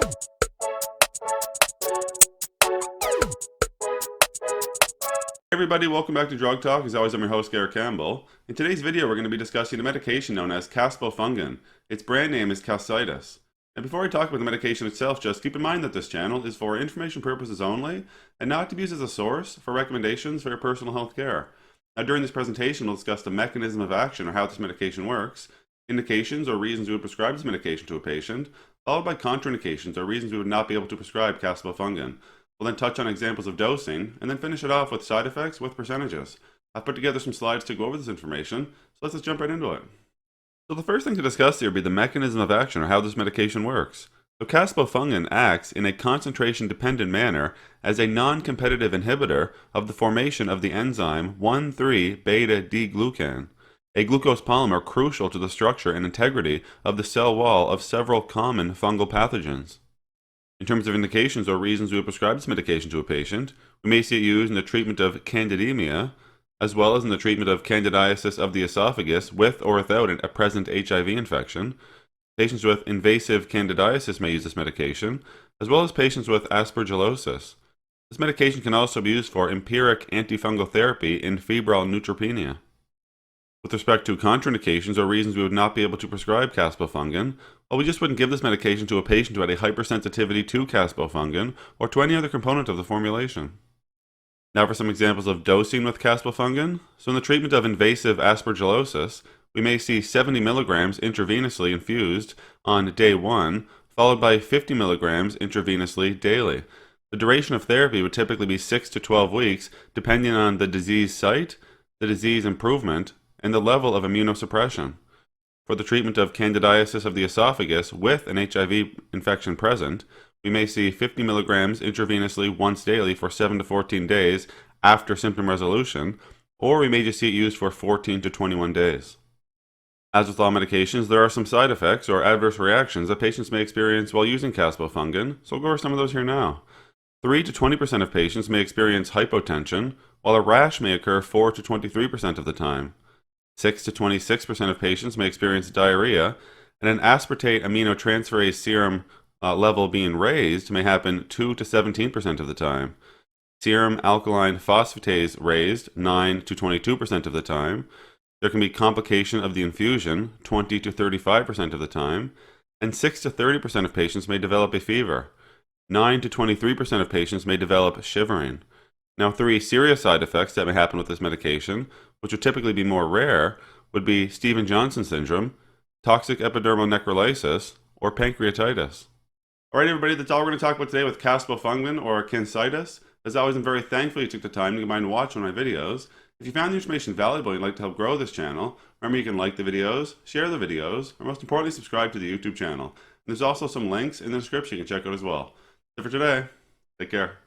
Hey everybody, welcome back to Drug Talk. As always, I'm your host, Garrett Campbell. In today's video, we're going to be discussing a medication known as Caspofungin. Its brand name is Cancidas. And before I talk about the medication itself, just keep in mind that this channel is for information purposes only and not to be used as a source for recommendations for your personal health care. Now, during this presentation, we'll discuss the mechanism of action or how this medication works, indications or reasons we would prescribe this medication to a patient, followed by contraindications or reasons we would not be able to prescribe Caspofungin. We'll then touch on examples of dosing, and then finish it off with side effects with percentages. I've put together some slides to go over this information, so let's just jump right into it. So the first thing to discuss here would be the mechanism of action or how this medication works. So Caspofungin acts in a concentration-dependent manner as a non-competitive inhibitor of the formation of the enzyme 1,3-beta-D-glucan, a glucose polymer crucial to the structure and integrity of the cell wall of several common fungal pathogens. In terms of indications or reasons we would prescribe this medication to a patient, we may see it used in the treatment of candidemia, as well as in the treatment of candidiasis of the esophagus with or without a present HIV infection. Patients with invasive candidiasis may use this medication, as well as patients with aspergillosis. This medication can also be used for empiric antifungal therapy in febrile neutropenia. With respect to contraindications or reasons we would not be able to prescribe Caspofungin, well, we just wouldn't give this medication to a patient who had a hypersensitivity to Caspofungin or to any other component of the formulation. Now for some examples of dosing with Caspofungin. So in the treatment of invasive aspergillosis, we may see 70 milligrams intravenously infused on day 1, followed by 50 milligrams intravenously daily. The duration of therapy would typically be 6 to 12 weeks, depending on the disease site, the disease improvement, and the level of immunosuppression. For the treatment of candidiasis of the esophagus with an HIV infection present, we may see 50 milligrams intravenously once daily for 7 to 14 days after symptom resolution, or we may just see it used for 14 to 21 days. As with all medications, there are some side effects or adverse reactions that patients may experience while using Caspofungin, so we'll go over some of those here now. 3 to 20% of patients may experience hypotension, while a rash may occur 4 to 23% of the time. 6 to 26% of patients may experience diarrhea, and an aspartate aminotransferase serum level being raised may happen 2 to 17% of the time. Serum alkaline phosphatase raised 9 to 22% of the time. There can be complication of the infusion 20 to 35% of the time, and 6 to 30% of patients may develop a fever. 9 to 23% of patients may develop shivering. Now, 3 serious side effects that may happen with this medication, which would typically be more rare, would be Stevens-Johnson syndrome, toxic epidermal necrolysis, or pancreatitis. Alright everybody, that's all we're going to talk about today with Caspofungin or Cancidas. As always, I'm very thankful you took the time to come by and watch one of my videos. If you found the information valuable and you'd like to help grow this channel, remember you can like the videos, share the videos, or most importantly, subscribe to the YouTube channel. And there's also some links in the description you can check out as well. So for today, take care.